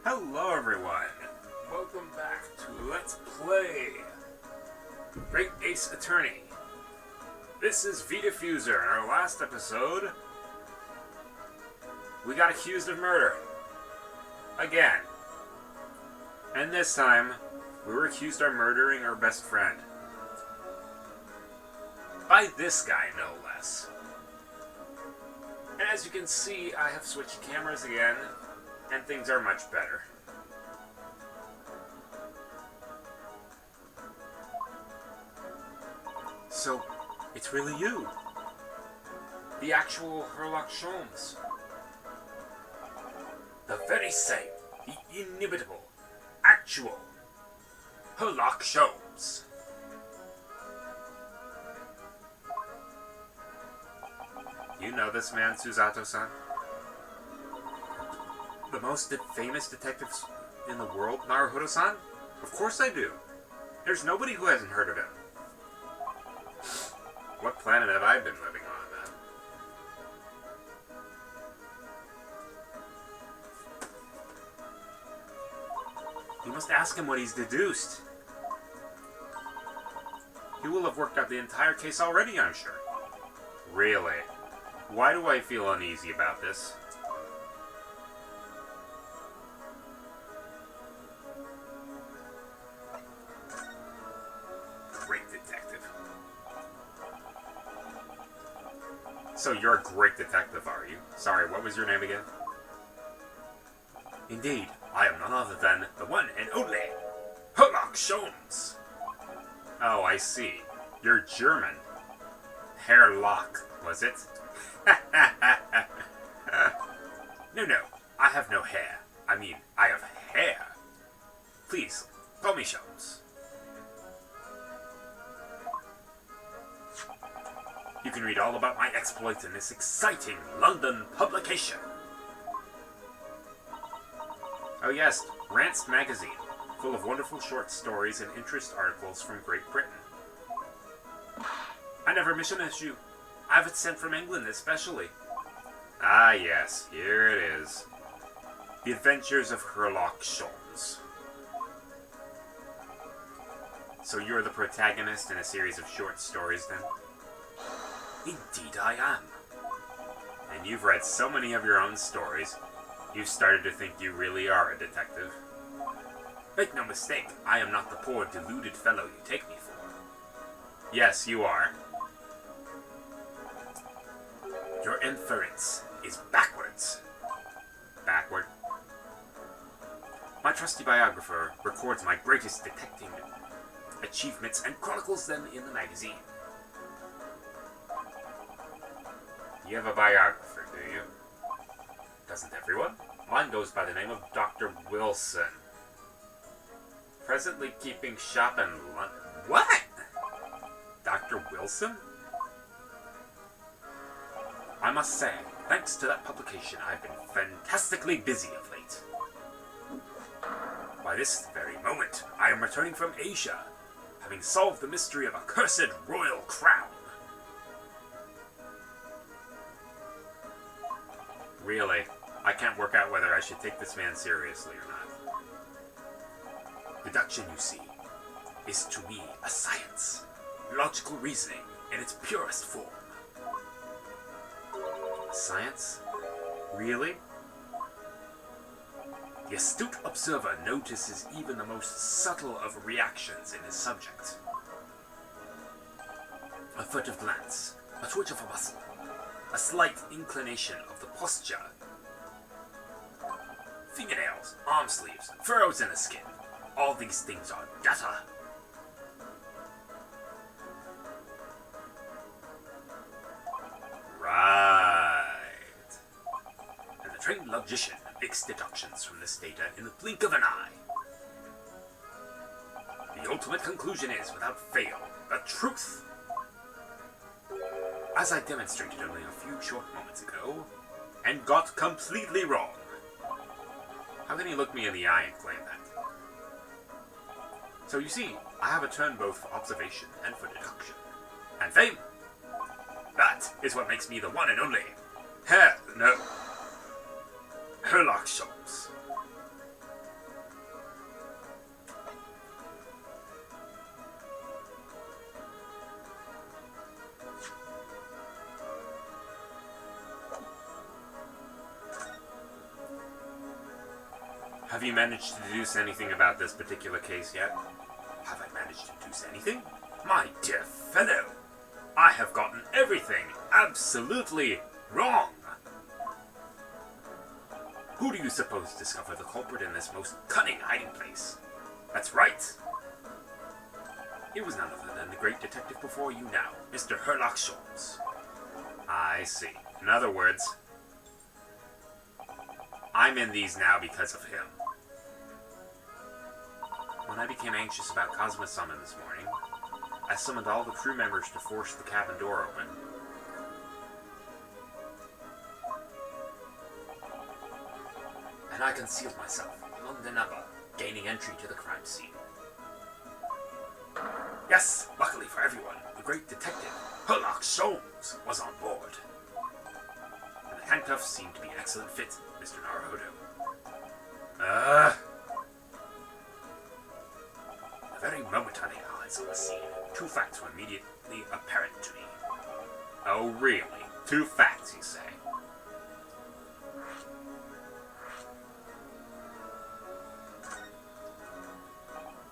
Hello everyone! Welcome back to Let's Play Great Ace Attorney. This is V-Diffuser. In our last episode, we got accused of murder. Again. And this time, we were accused of murdering our best friend. By this guy, no less. And as you can see, I have switched cameras again, and things are much better. So, it's really you. The actual Herlock Sholmes. The very same, the inimitable, actual Herlock Sholmes. You know this man, Susato-san? The most famous detective in the world, Naruhodo-san? Of course I do. There's nobody who hasn't heard of him. What planet have I been living on, then? You must ask him what he's deduced. He will have worked out the entire case already, I'm sure. Really? Why do I feel uneasy about this? Great detective. So you're a great detective, are you? Sorry, what was your name again? Indeed, I am none other than the one and only Herlock Sholmes. Oh, I see. You're German. Herlock, was it? No, I have no hair. I mean, I have hair. Please, call me Sholmes. You can read all about my exploits in this exciting London publication. Oh yes, Rant's magazine, full of wonderful short stories and interest articles from Great Britain. I never miss an issue. I have it sent from England especially. Ah yes, here it is. The Adventures of Herlock Sholmes. So you're the protagonist in a series of short stories then? Indeed I am. And you've read so many of your own stories, you've started to think you really are a detective. Make no mistake, I am not the poor deluded fellow you take me for. Yes, you are. Your inference is backwards. Backward? My trusty biographer records my greatest detecting achievements and chronicles them in the magazine. You have a biographer, do you? Doesn't everyone? Mine goes by the name of Dr. Wilson. Presently keeping shop in London. What? Dr. Wilson? I must say, thanks to that publication, I've been fantastically busy of late. By this very moment, I am returning from Asia, having solved the mystery of a cursed royal crown. Really, I can't work out whether I should take this man seriously or not. Deduction, you see, is to me a science. Logical reasoning in its purest form. Science? Really? The astute observer notices even the most subtle of reactions in his subject. A furtive glance, a twitch of a muscle, a slight inclination of the posture. Fingernails, arm sleeves, furrows in the skin. All these things are data. Trained logician makes deductions from this data in the blink of an eye. The ultimate conclusion is, without fail, the truth. As I demonstrated only a few short moments ago, and got completely wrong. How can he look me in the eye and claim that? So you see, I have a turn both for observation and for deduction. And fame! That is what makes me the one and only Herlock Sholmes. Have you managed to deduce anything about this particular case yet? Have I managed to deduce anything? My dear fellow, I have gotten everything absolutely wrong. Who do you suppose discovered the culprit in this most cunning hiding place? That's right. It was none other than the great detective before you now, Mr. Herlock Sholmes. I see. In other words, I'm in these now because of him. When I became anxious about Cosmis Summon this morning, I summoned all the crew members to force the cabin door open. And I concealed myself among the number, gaining entry to the crime scene. Yes, luckily for everyone, the great detective, Herlock Sholmes, was on board. And the handcuffs seemed to be an excellent fit, Mr. Naruhodo. The very moment I laid eyes on the scene, two facts were immediately apparent to me. Oh, really? Two facts, you say?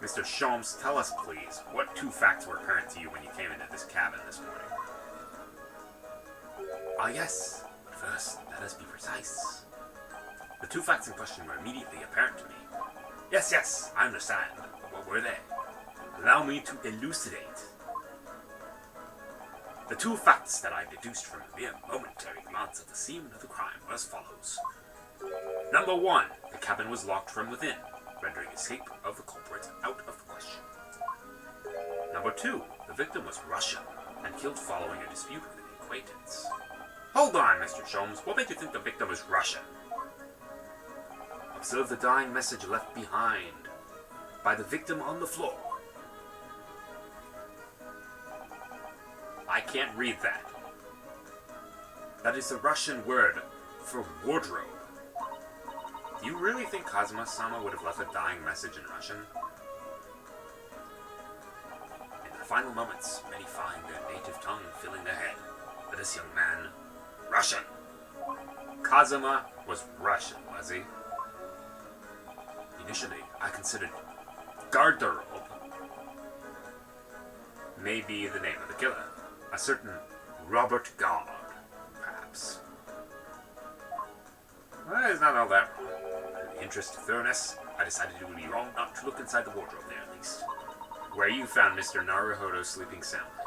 Mr. Sholmes, tell us, please, what two facts were apparent to you when you came into this cabin this morning? Ah, yes. But first, let us be precise. The two facts in question were immediately apparent to me. Yes, I understand. But what were they? Allow me to elucidate. The two facts that I deduced from a mere momentary glance at the scene of the crime were as follows. Number one, the cabin was locked from within, rendering escape of the culprit out of the question. Number two, the victim was Russian and killed following a dispute with an acquaintance. Hold on, Mr. Sholmes. What made you think the victim was Russian? Observe the dying message left behind by the victim on the floor. I can't read that. That is the Russian word for wardrobe. Do you really think Cosmis-sama would have left a dying message in Russian? In the final moments, many find their native tongue filling their head. But this young man, Russian. Kazuma was Russian, was he? Initially, I considered garderobe may be the name of the killer. A certain Robert Gard, perhaps. Well, it's not all that wrong. In the interest of thoroughness, I decided it would be wrong not to look inside the wardrobe there at least, where you found Mr. Naruhodo sleeping soundly.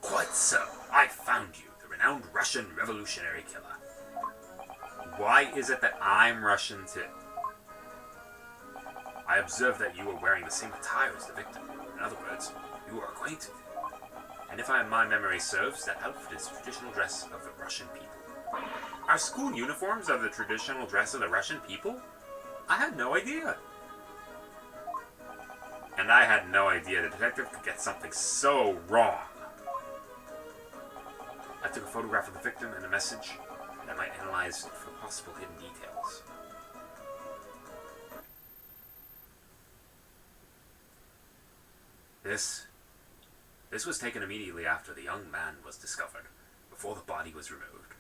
Quite so. I found you, the renowned Russian revolutionary killer. Why is it that I'm Russian too? I observed that you were wearing the same attire as the victim. In other words, you are acquainted. And if my memory serves, that outfit is the traditional dress of the Russian people. Are school uniforms of the traditional dress of the Russian people? I had no idea. And I had no idea the detective could get something so wrong. I took a photograph of the victim and a message that I might analyze for possible hidden details. This was taken immediately after the young man was discovered, before the body was removed.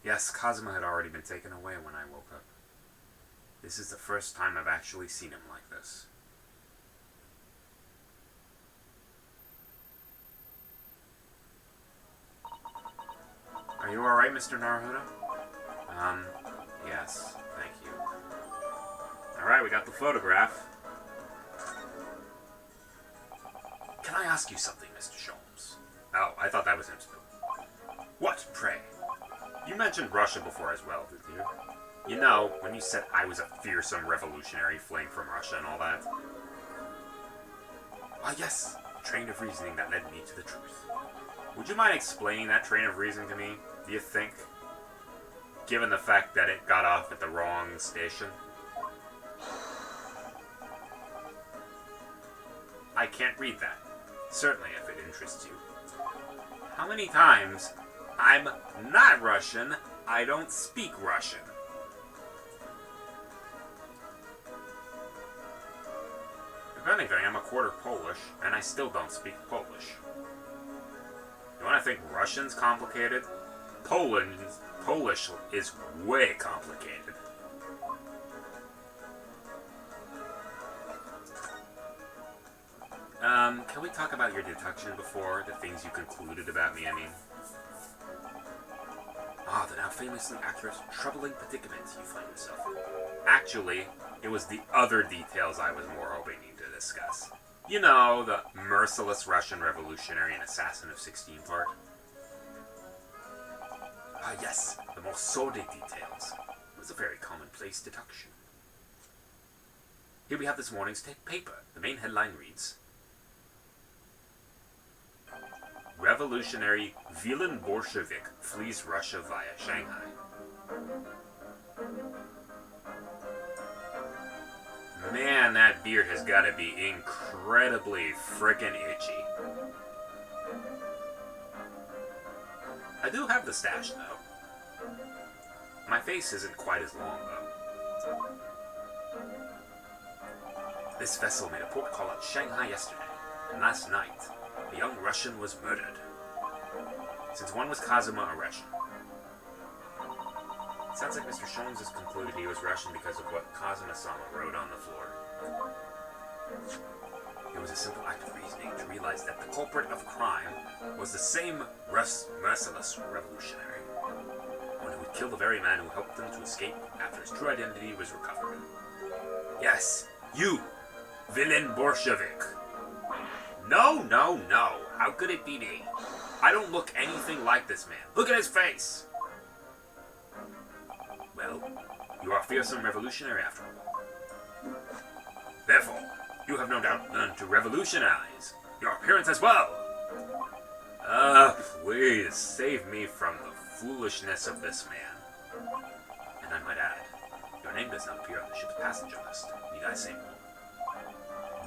Yes, Kazuma had already been taken away when I woke up. This is the first time I've actually seen him like this. Are you alright, Mr. Naruhodo? Yes, thank you. Alright, we got the photograph. Can I ask you something, Mr. Sholmes? Oh, I thought that was him. What, pray? You mentioned Russia before as well, did you? You know, when you said I was a fearsome revolutionary fleeing from Russia and all that. Ah, yes, a train of reasoning that led me to the truth. Would you mind explaining that train of reasoning to me, do you think? Given the fact that it got off at the wrong station? I can't read that. Certainly, if it interests you. How many times? I'm not Russian. I don't speak Russian. If anything, I'm a quarter Polish, and I still don't speak Polish. You want to think Russian's complicated? Polish is way complicated. Can we talk about your deduction before? The things you concluded about me, I mean. The now famously accurate, troubling predicament you find yourself in. Actually, it was the other details I was more hoping you to discuss. You know, the merciless Russian revolutionary and assassin of 16 part. Yes, the more sordid details. It was a very commonplace deduction. Here we have this morning's paper. The main headline reads, Revolutionary villain Bolshevik flees Russia via Shanghai. Man, that beard has got to be incredibly frickin' itchy. I do have the stash, though. My face isn't quite as long, though. This vessel made a port call at Shanghai yesterday, and last night, a young Russian was murdered. Since one was Cosima, a Russian. It sounds like Mr. Sholmes has concluded he was Russian because of what Cosima-sama wrote on the floor. It was a simple act of reasoning to realize that the culprit of crime was the same merciless revolutionary, one who would kill the very man who helped them to escape after his true identity was recovered. Yes, you, villain Bolshevik. No, no, no. How could it be me? I don't look anything like this man. Look at his face. Well, you are a fearsome revolutionary after all. Therefore, you have no doubt learned to revolutionize your appearance as well. Please save me from the foolishness of this man. And I might add, your name does not appear on the ship's passenger list. Need I say more?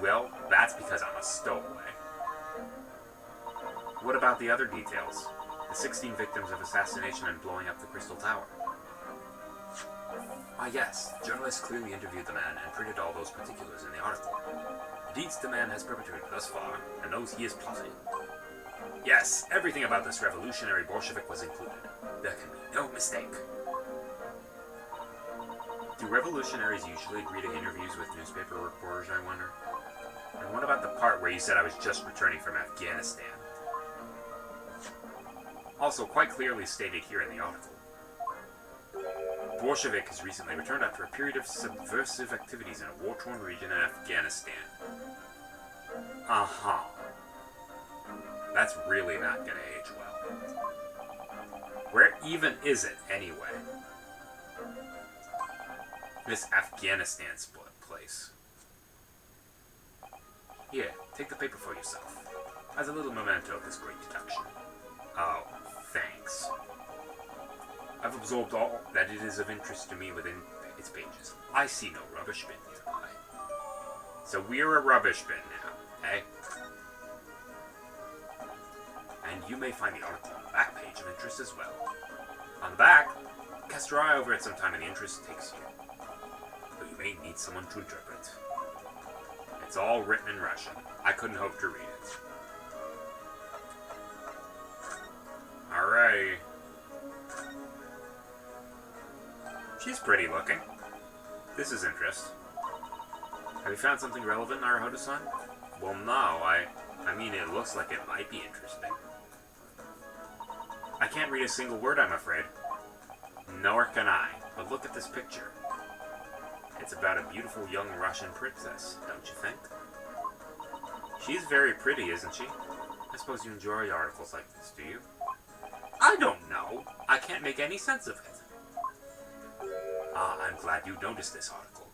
Well, that's because I'm a stowaway. What about the other details? The 16 victims of assassination and blowing up the Crystal Tower. Yes, journalists clearly interviewed the man and printed all those particulars in the article. The deeds the man has perpetrated thus far, and those he is plotting. Yes, everything about this revolutionary Bolshevik was included. There can be no mistake. Do revolutionaries usually agree to interviews with newspaper reporters, I wonder? And what about the part where you said I was just returning from Afghanistan? Also, quite clearly stated here in the article. Bolshevik has recently returned after a period of subversive activities in a war-torn region in Afghanistan. That's really not gonna age well. Where even is it, anyway? This Afghanistan place. Here, take the paper for yourself. As a little memento of this great deduction. Oh, thanks. I've absorbed all that it is of interest to me within its pages. I see no rubbish bin nearby. So we're a rubbish bin now, eh? And you may find the article on the back page of interest as well. On the back, cast your eye over it sometime and the interest takes you. Though you may need someone to interpret. It's all written in Russian. I couldn't hope to read it. Alright. She's pretty looking. This is interest. Have you found something relevant in our Hodo-san? Well, no, I mean, it looks like it might be interesting. I can't read a single word, I'm afraid. Nor can I, but look at this picture. It's about a beautiful young Russian princess, don't you think? She's very pretty, isn't she? I suppose you enjoy articles like this, do you? I don't know. I can't make any sense of it. I'm glad you noticed this article.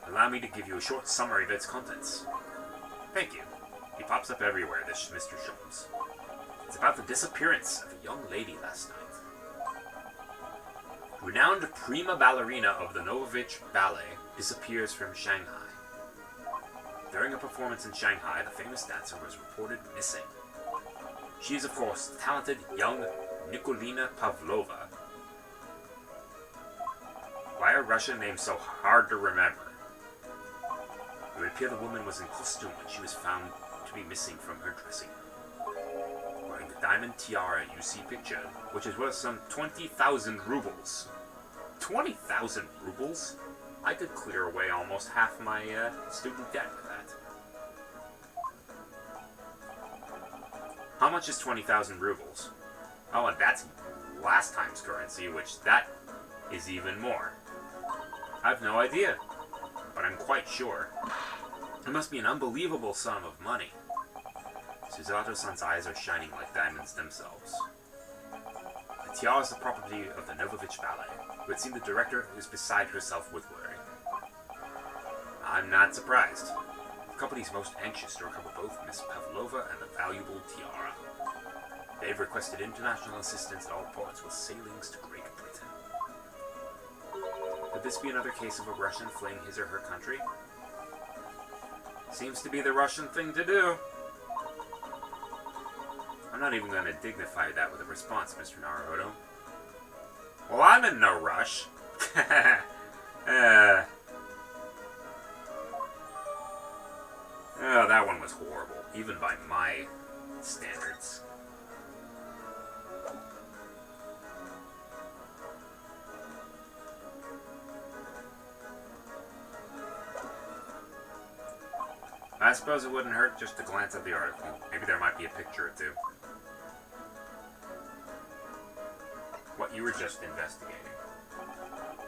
Allow me to give you a short summary of its contents. Thank you. He pops up everywhere, this Mr. Sholmes. It's about the disappearance of a young lady last night. Renowned prima ballerina of the Novovich Ballet disappears from Shanghai. During a performance in Shanghai, the famous dancer was reported missing. She is, of course, the talented young Nikolina Pavlova. Why are Russian names so hard to remember? It would appear the woman was in costume when she was found to be missing from her dressing room, wearing the diamond tiara you see pictured, which is worth some 20,000 rubles. 20,000 rubles? I could clear away almost half my student debt with that. How much is 20,000 rubles? Oh, and that's last time's currency, which that is even more. I've no idea, but I'm quite sure. It must be an unbelievable sum of money. Susato-san's eyes are shining like diamonds themselves. The tiara is the property of the Novovich Ballet. It would seem the director is beside herself with worry. I'm not surprised. The company's most anxious to recover both Miss Pavlova and the valuable tiara. They've requested international assistance at all ports with sailings to Great Britain. Could this be another case of a Russian fleeing his or her country? Seems to be the Russian thing to do. I'm not even going to dignify that with a response, Mr. Naruhodo. Well, I'm in no rush. Oh, that one was horrible, even by my standards. I suppose it wouldn't hurt just to glance at the article. Maybe there might be a picture or two. What you were just investigating.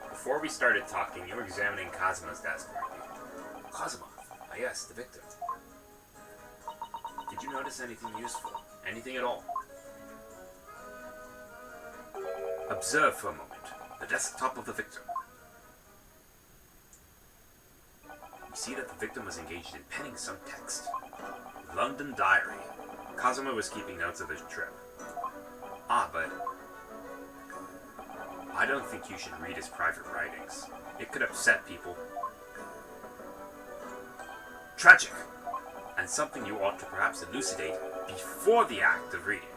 Before we started talking, you were examining Cosmo's desk, weren't you? Cosmo? Ah, yes, the victim. Did you notice anything useful? Anything at all? Observe for a moment the desktop of the victim. You see that the victim was engaged in penning some text. London Diary. Cosmo was keeping notes of his trip. Ah, but I don't think you should read his private writings. It could upset people. Tragic! And something you ought to perhaps elucidate before the act of reading.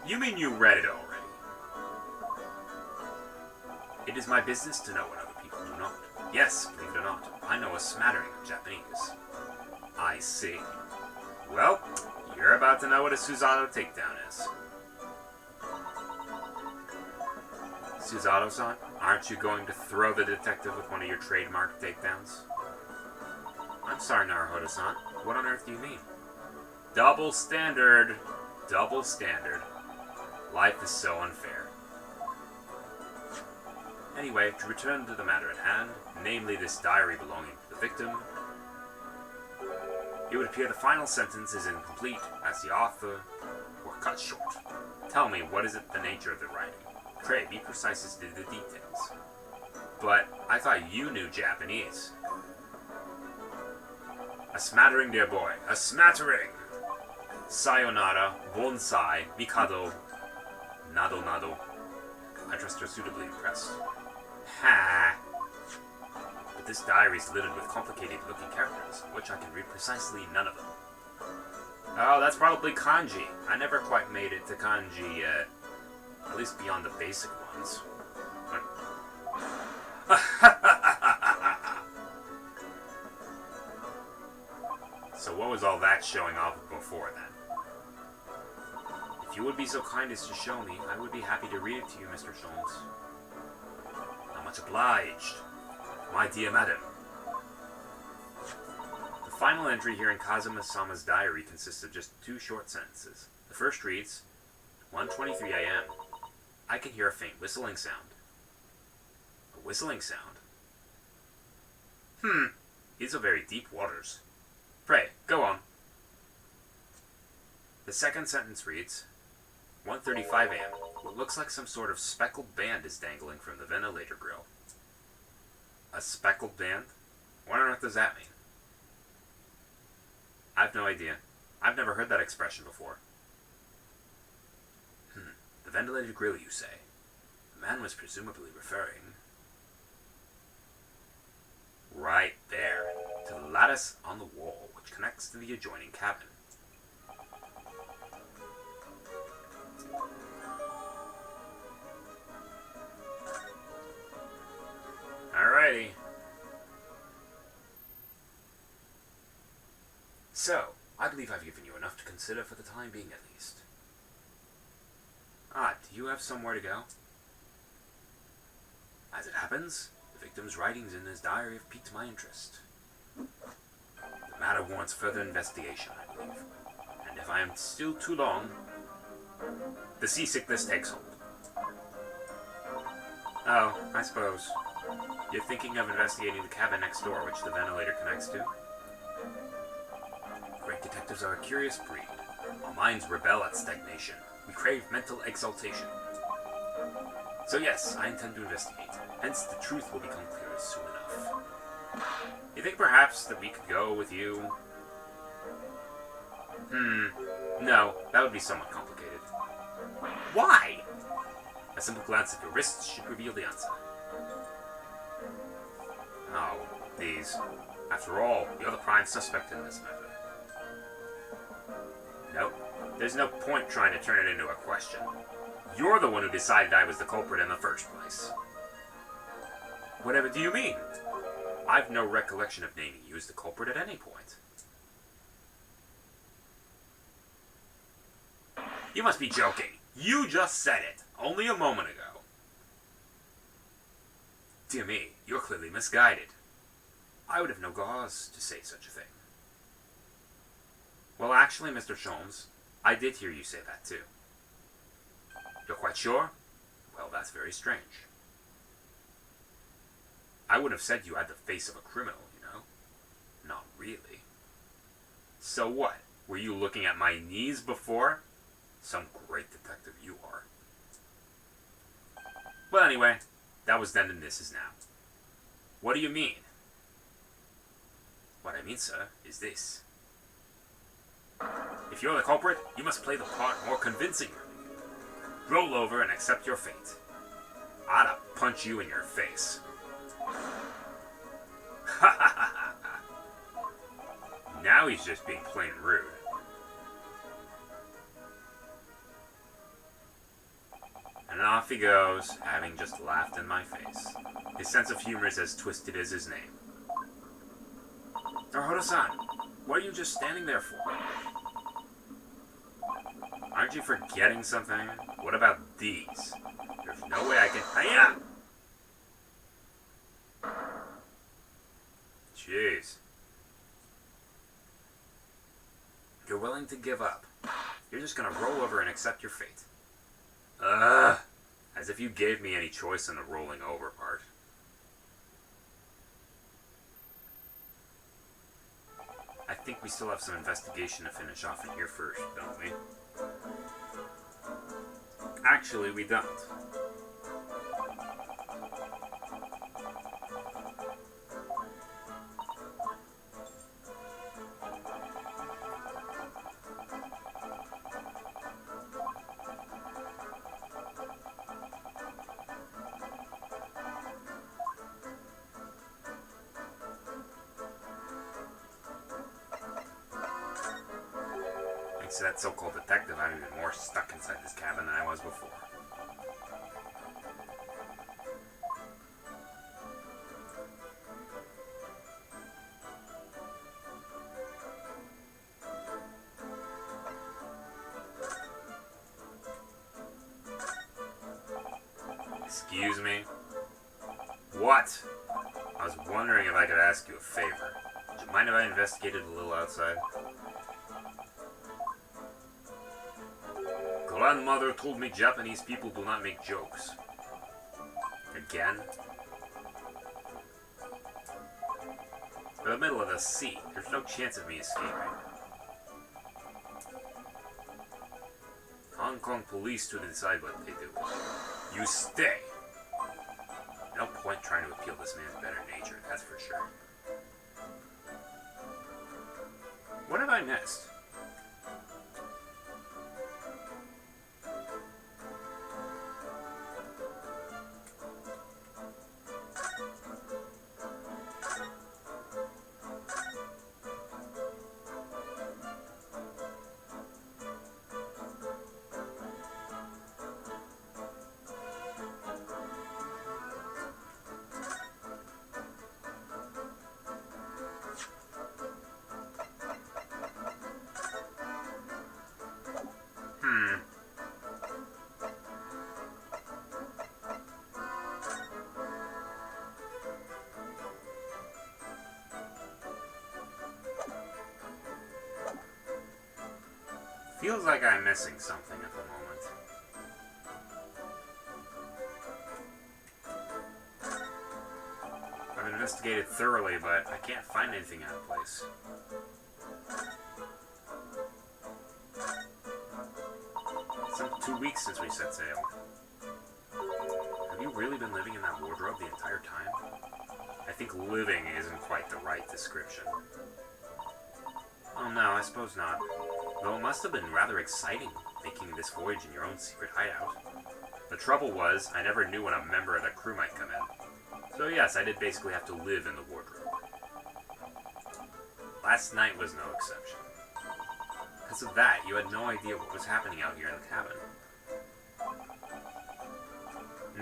You mean you read it already? It is my business to know what other people do not. Yes, believe it or not, I know a smattering of Japanese. I see. Well, you're about to know what a Susato takedown is. Susato-san, aren't you going to throw the detective with one of your trademark takedowns? I'm sorry, Naruhodo-san. What on earth do you mean? Double standard. Double standard. Life is so unfair. Anyway, to return to the matter at hand, namely this diary belonging to the victim, it would appear the final sentence is incomplete, as the author were cut short. Tell me, what is it the nature of the writing? Pray, be precise as to the details. But I thought you knew Japanese. A smattering, dear boy. A smattering! Sayonara, bonsai, mikado, nado nado. I trust you're suitably impressed. Ha! But this diary is littered with complicated-looking characters, which I can read precisely none of them. Oh, that's probably kanji. I never quite made it to kanji, at least beyond the basic ones. So what was all that showing off before then? If you would be so kind as to show me, I would be happy to read it to you, Mr. Sholmes. How much obliged, my dear madam. The final entry here in Kazuma-sama's diary consists of just 2 short sentences. The first reads, 1:23 a.m. I can hear a faint whistling sound. A whistling sound? These are very deep waters. Pray, go on. The second sentence reads, 1:35 a.m. What looks like some sort of speckled band is dangling from the ventilator grill. A speckled band? What on earth does that mean? I've no idea. I've never heard that expression before. The ventilated grill, you say? The man was presumably referring... right there, to the lattice on the wall, which connects to the adjoining cabin. Alrighty. So, I believe I've given you enough to consider for the time being at least. Do you have somewhere to go? As it happens, the victim's writings in his diary have piqued my interest. The matter warrants further investigation, I believe. And if I am still too long, the seasickness takes hold. Oh, I suppose. You're thinking of investigating the cabin next door, which the ventilator connects to? Great detectives are a curious breed. Our minds rebel at stagnation. We crave mental exaltation. So yes, I intend to investigate. Hence, the truth will become clear soon enough. You think perhaps that we could go with you? No, that would be somewhat complicated. Why? A simple glance at your wrists should reveal the answer. Oh, these. After all, you're the prime suspect in this matter. Nope. There's no point trying to turn it into a question. You're the one who decided I was the culprit in the first place. Whatever do you mean? I've no recollection of naming you as the culprit at any point. You must be joking. You just said it, only a moment ago. Dear me, you're clearly misguided. I would have no cause to say such a thing. Well, actually, Mr. Sholmes, I did hear you say that too. You're quite sure? Well, that's very strange. I would have said you had the face of a criminal, you know? Not really. So what? Were you looking at my knees before? Some great detective you are. Well, anyway, that was then and this is now. What do you mean? What I mean, sir, is this. If you're the culprit, you must play the part more convincingly. Roll over and accept your fate. I'd have punch you in your face. Ha ha ha ha. Now he's just being plain rude. And off he goes, having just laughed in my face. His sense of humor is as twisted as his name. Naruto-san, what are you just standing there for? Aren't you forgetting something? What about these? There's no way I can... Hiya! Jeez. You're willing to give up. You're just gonna roll over and accept your fate. As if you gave me any choice in the rolling over part. I think we still have some investigation to finish off in here first, don't we? Actually, we don't. Thanks to that so-called detective, I'm even more stuck inside this cabin than I was before. Excuse me? What? I was wondering if I could ask you a favor. Would you mind if I investigated a little outside? Grandmother told me Japanese people do not make jokes. Again? We're in the middle of the sea. There's no chance of me escaping. Hong Kong police to decide what they do. You stay. No point trying to appeal this man's better nature, that's for sure. What have I missed? feels like I'm missing something at the moment. I've investigated thoroughly, but I can't find anything out of place. It's been 2 weeks since we set sail. Have you really been living in that wardrobe the entire time? I think living isn't quite the right description. Oh no, I suppose not. Though it must have been rather exciting, making this voyage in your own secret hideout. The trouble was, I never knew when a member of the crew might come in. So yes, I did basically have to live in the wardrobe. Last night was no exception. Because of that, you had no idea what was happening out here in the cabin.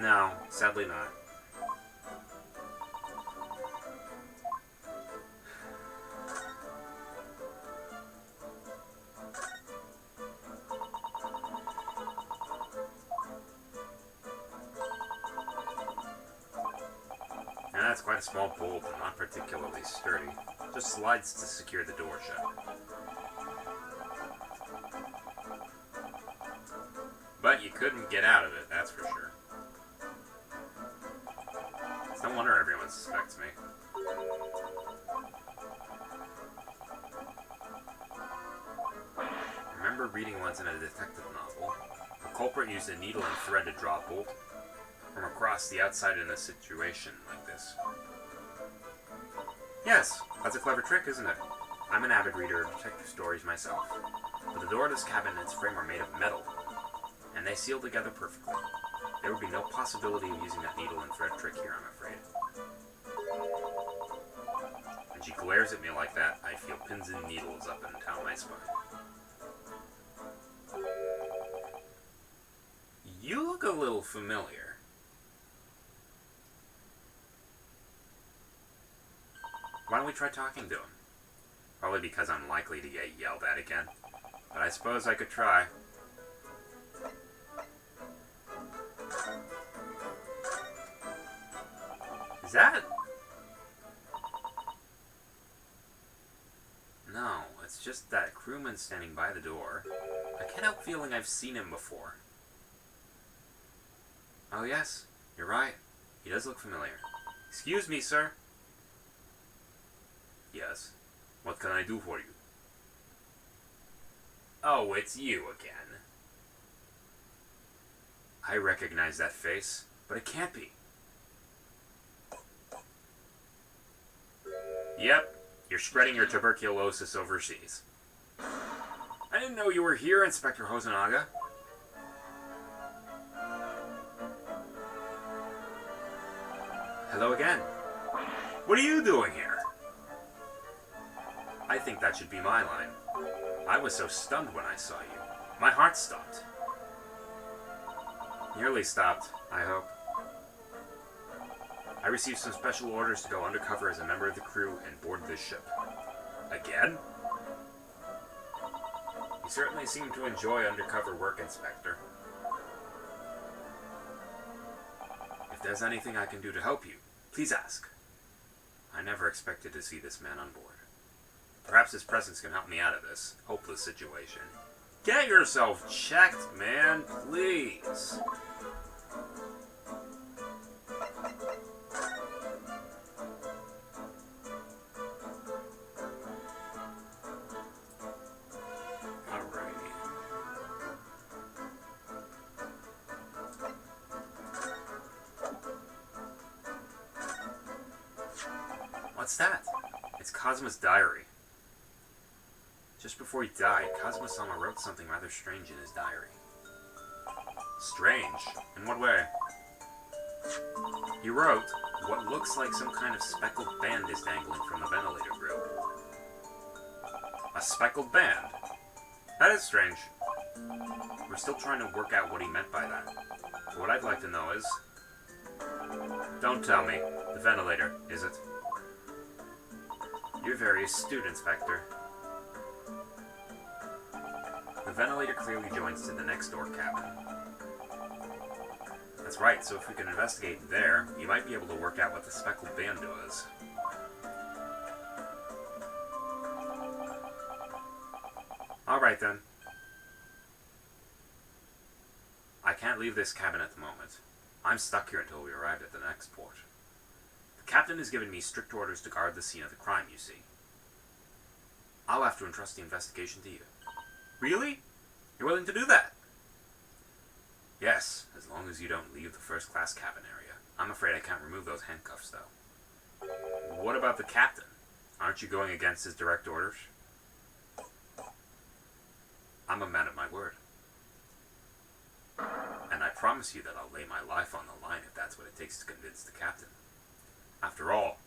No, sadly not. Now that's quite a small bolt and not particularly sturdy. Just slides to secure the door shut. But you couldn't get out of it, that's for sure. It's no wonder everyone suspects me. I remember reading once in a detective novel, the culprit used a needle and thread to draw a bolt from across the outside in a situation like this. Yes, that's a clever trick, isn't it? I'm an avid reader of detective stories myself, but the door of this cabin and its frame are made of metal, and they seal together perfectly. There would be no possibility of using that needle and thread trick here, I'm afraid. When she glares at me like that, I feel pins and needles up and down my spine. You look a little familiar. Why don't we try talking to him? Probably because I'm likely to get yelled at again. But I suppose I could try. Is that? No, it's just that crewman standing by the door. I can't help feeling I've seen him before. Oh yes, you're right. He does look familiar. Excuse me, sir. Yes. What can I do for you? Oh, it's you again. I recognize that face, but it can't be. Yep, you're spreading your tuberculosis overseas. I didn't know you were here, Inspector Hosanaga. Hello again. What are you doing here? I think that should be my line. I was so stunned when I saw you. My heart stopped. Nearly stopped, I hope. I received some special orders to go undercover as a member of the crew and board this ship. Again? You certainly seem to enjoy undercover work, Inspector. If there's anything I can do to help you, please ask. I never expected to see this man on board. Perhaps his presence can help me out of this hopeless situation. Get yourself checked, man, please. Alrighty. What's that? It's Cosmis Diary. Just before he died, Cosmis-sama wrote something rather strange in his diary. Strange? In what way? He wrote, what looks like some kind of speckled band is dangling from the ventilator grill. A speckled band? That is strange. We're still trying to work out what he meant by that. But what I'd like to know is... Don't tell me. The ventilator, is it? You're very astute, Inspector. The ventilator clearly joins to the next door cabin. That's right, so if we can investigate there, you might be able to work out what the speckled band does. Alright then. can't leave this cabin at the moment. I'm stuck here until we arrive at the next port. The captain has given me strict orders to guard the scene of the crime, you see. I'll have to entrust the investigation to you. Really? You're willing to do that? Yes, as long as you don't leave the first-class cabin area. I'm afraid I can't remove those handcuffs, though. What about the captain? Aren't you going against his direct orders? I'm a man of my word. And I promise you that I'll lay my life on the line if that's what it takes to convince the captain. After all,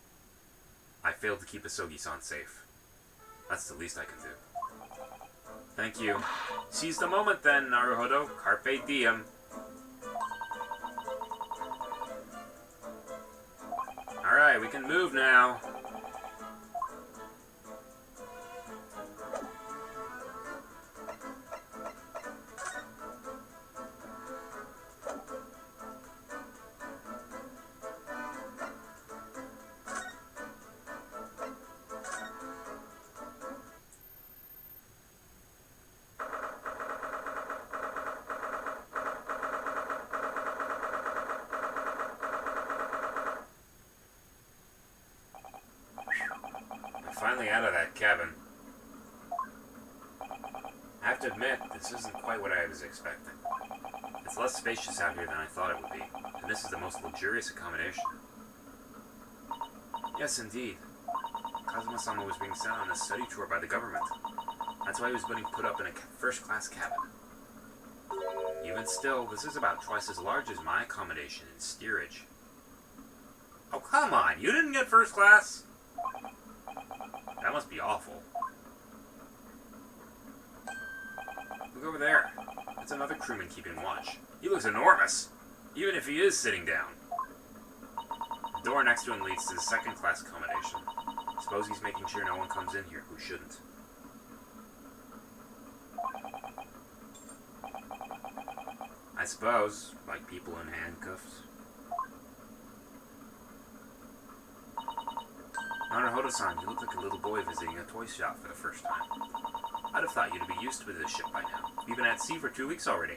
I failed to keep Asogi-san safe. That's the least I can do. Thank you. Seize the moment then, Naruhodo. Carpe diem. Alright, we can move now. Finally out of that cabin. I have to admit, this isn't quite what I was expecting. It's less spacious out here than I thought it would be, and this is the most luxurious accommodation. Yes, indeed. Kazuma-sama was being sent on a study tour by the government. That's why he was being put up in a first-class cabin. Even still, this is about twice as large as my accommodation in steerage. Oh, come on! You didn't get first class? That must be awful. Look over there. That's another crewman keeping watch. He looks enormous, even if he is sitting down. The door next to him leads to the second-class accommodation. Suppose he's making sure no one comes in here who shouldn't. I suppose, like people in handcuffs. Naruhodo-san, you look like a little boy visiting a toy shop for the first time. I'd have thought you'd be used to this ship by now. You've been at sea for 2 weeks already.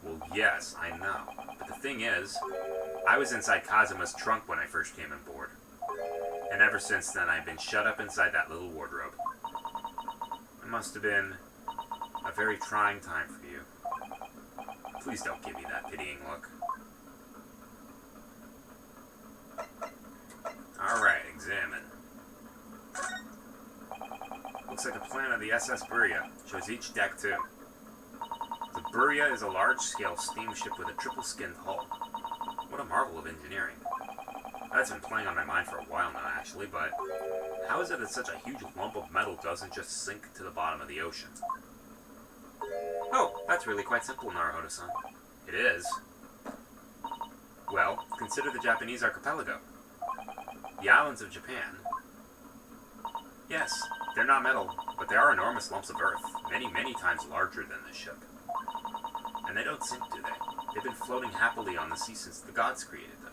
Well, yes, I know. But the thing is, I was inside Kazuma's trunk when I first came on board. And ever since then, I've been shut up inside that little wardrobe. It must have been a very trying time for you. Please don't give me that pitying look. Alright, examine. Looks like a plan of the SS Buria. Shows each deck, too. The Buria is a large-scale steamship with a triple-skinned hull. What a marvel of engineering. That's been playing on my mind for a while now, actually, but how is it that such a huge lump of metal doesn't just sink to the bottom of the ocean? Oh, that's really quite simple, Naruhodo-san. It is. Well, consider the Japanese archipelago. The islands of Japan. Yes, they're not metal, but they are enormous lumps of earth, many, many times larger than this ship. And they don't sink, do they? They've been floating happily on the sea since the gods created them.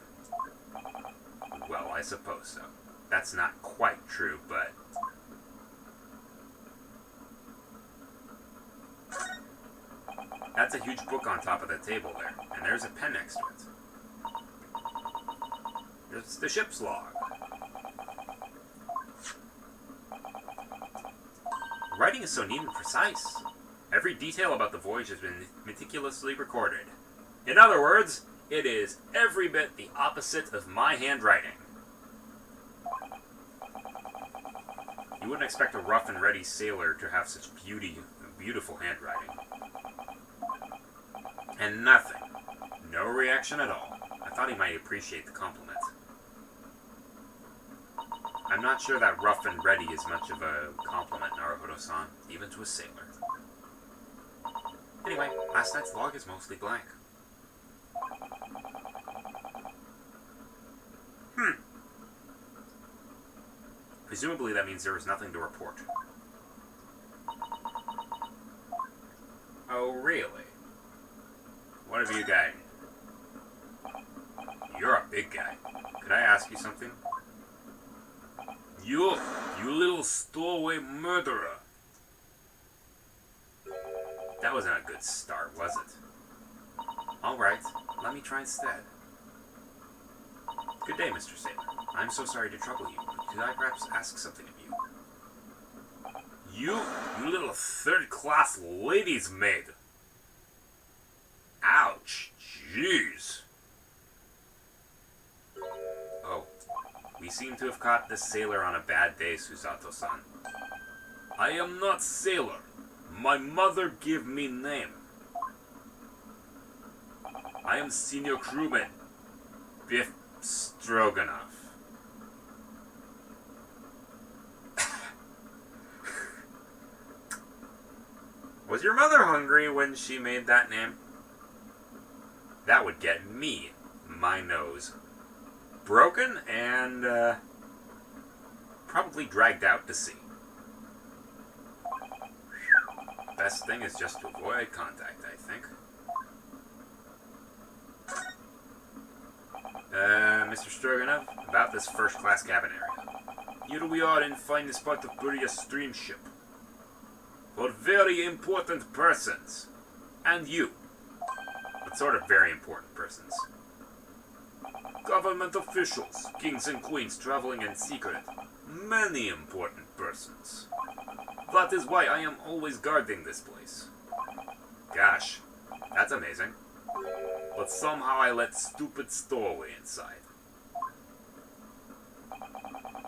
Well, I suppose so. That's not quite true, but... That's a huge book on top of the table there, and there's a pen next to it. It's the ship's log. Writing is so neat and precise. Every detail about the voyage has been meticulously recorded. In other words, it is every bit the opposite of my handwriting. You wouldn't expect a rough and ready sailor to have such beautiful handwriting. And nothing. No reaction at all. I thought he might appreciate the compliment. I'm not sure that rough and ready is much of a compliment, Naruhodo-san, even to a sailor. Anyway, last night's log is mostly blank. Presumably that means there was nothing to report. Oh, really? What have you got? You're a big guy. Could I ask you something? You little stowaway murderer. That wasn't a good start, was it? Alright, let me try instead. Good day, Mr. Sailor. I'm so sorry to trouble you, but could I perhaps ask something of you? You little third-class lady's maid. Ouch, jeez. Oh, we seem to have caught the sailor on a bad day, Susato-san. I am not sailor. My mother give me name. I am senior crewman, Biff Stroganoff. Was your mother hungry when she made that name? That would get me, my nose, broken and probably dragged out to sea. Best thing is just to avoid contact, I think. Mr. Stroganoff, about this first-class cabin area. Here we are in finest part of Buria steamship. For very important persons. And you. What sort of very important persons? Government officials, kings and queens traveling in secret. Many important persons. That is why I am always guarding this place. Gosh, that's amazing. But somehow I let stupid stowaway inside.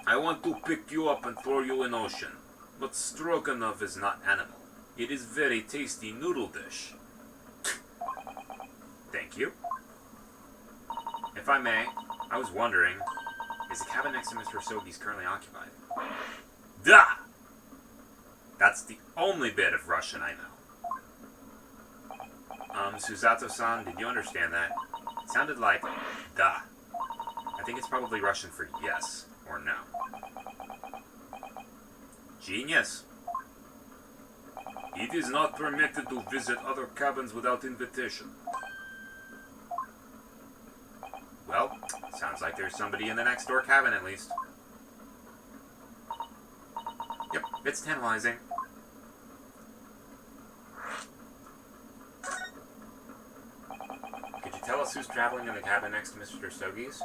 I want to pick you up and throw you in ocean, but stroganoff is not animal. It is very tasty noodle dish. Thank you. If I may, I was wondering, is the cabin next to Mr. Sogi's currently occupied? Da! That's the only bit of Russian I know. Susato-san, did you understand that? It sounded like da. I think it's probably Russian for yes or no. Genius. It is not permitted to visit other cabins without invitation. Well, sounds like there's somebody in the next door cabin at least. Yep, it's tantalizing. Could you tell us who's traveling in the cabin next to Mr. Sogi's?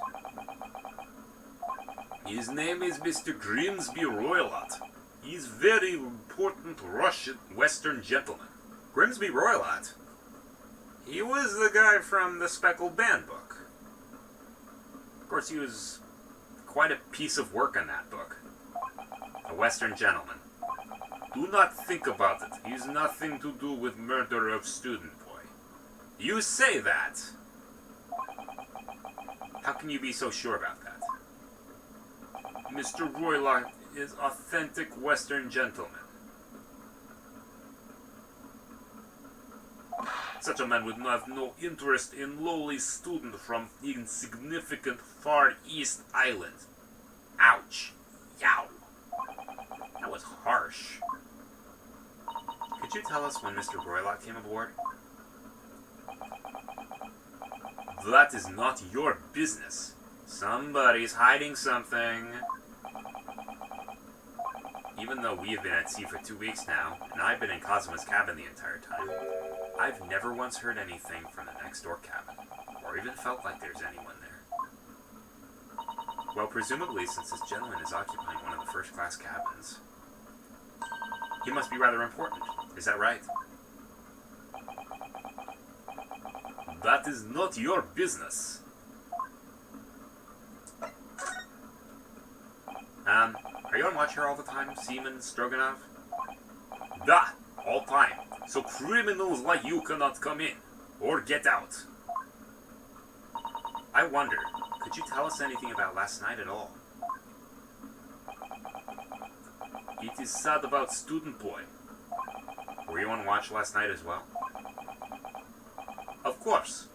His name is Mr. Grimsby Royalot. He's very important Russian Western gentleman. Grimsby Royalot? He was the guy from the Speckled Band book. Of course, he was quite a piece of work in that book. A Western gentleman. Do not think about it. He's nothing to do with murder of student boy. You say that? How can you be so sure about that? Mr. Roylock is authentic Western gentleman. Such a man would have no interest in lowly student from insignificant Far East Island. Ouch. Yow. That was harsh. Could you tell us when Mr. Roylock came aboard? That is not your business. Somebody's hiding something. Even though we have been at sea for 2 weeks now, and I've been in Cosmis' cabin the entire time, I've never once heard anything from the next door cabin, or even felt like there's anyone there. Well, presumably, since this gentleman is occupying one of the first-class cabins, he must be rather important. Is that right? That is not your business. Are you on watch here all the time, Seaman Stroganoff? Da! All time. So criminals like you cannot come in. Or get out. I wonder, could you tell us anything about last night at all? It is sad about student boy. Were you on watch last night as well? Of course.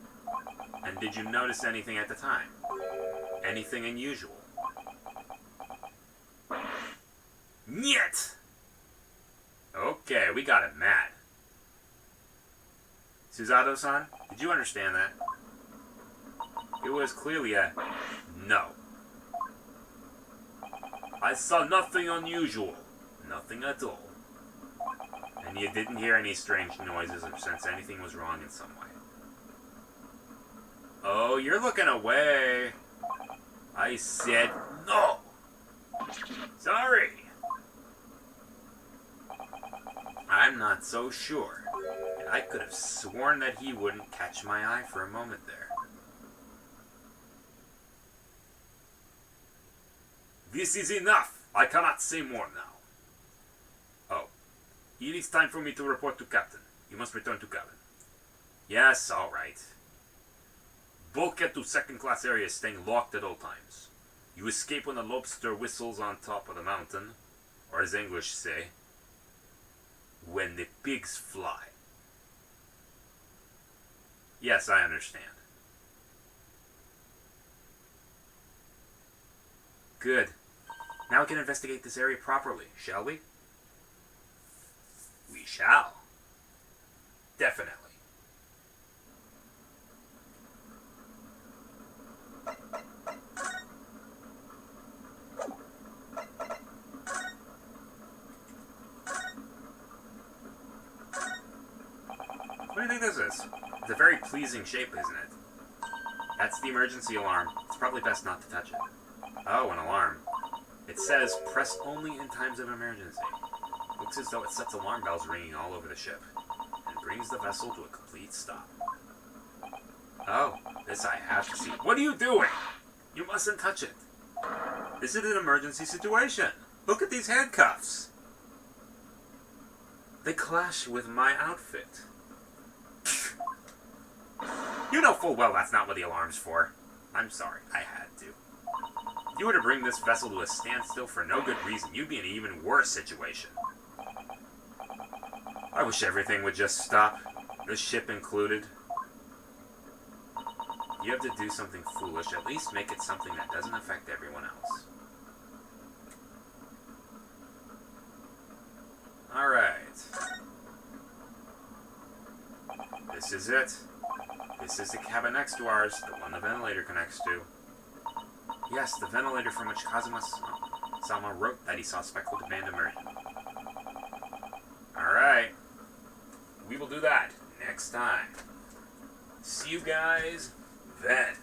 And did you notice anything at the time? Anything unusual? Niet! Okay, we got it mad. Susato-san, did you understand that? It was clearly a no. I saw nothing unusual. Nothing at all. And you didn't hear any strange noises or sense anything was wrong in some way. Oh, you're looking away. I said no. Sorry. I'm not so sure. I could have sworn that he wouldn't catch my eye for a moment there. This is enough. I cannot say more now. Oh. It is time for me to report to Captain. You must return to cabin. Yes, all right. Bulkhead to second-class area staying locked at all times. You escape when the lobster whistles on top of the mountain, or as English say, when the pigs fly. Yes, I understand. Good. Now we can investigate this area properly, shall we? We shall. Definitely. What do you think this is? It's a very pleasing shape, isn't it? That's the emergency alarm. It's probably best not to touch it. Oh, an alarm. It says, press only in times of emergency. Looks as though it sets alarm bells ringing all over the ship, and brings the vessel to a complete stop. Oh, this I have to see. What are you doing? You mustn't touch it. This is an emergency situation. Look at these handcuffs. They clash with my outfit. You know full well that's not what the alarm's for. I'm sorry, I had to. If you were to bring this vessel to a standstill for no good reason, you'd be in an even worse situation. I wish everything would just stop, the ship included. You have to do something foolish, at least make it something that doesn't affect everyone else. Alright. This is it. This is the cabin next to ours, the one the ventilator connects to. Yes, the ventilator from which Cosmis Sama wrote that he saw spectral demand emerging. Alright. We will do that next time. See you guys then.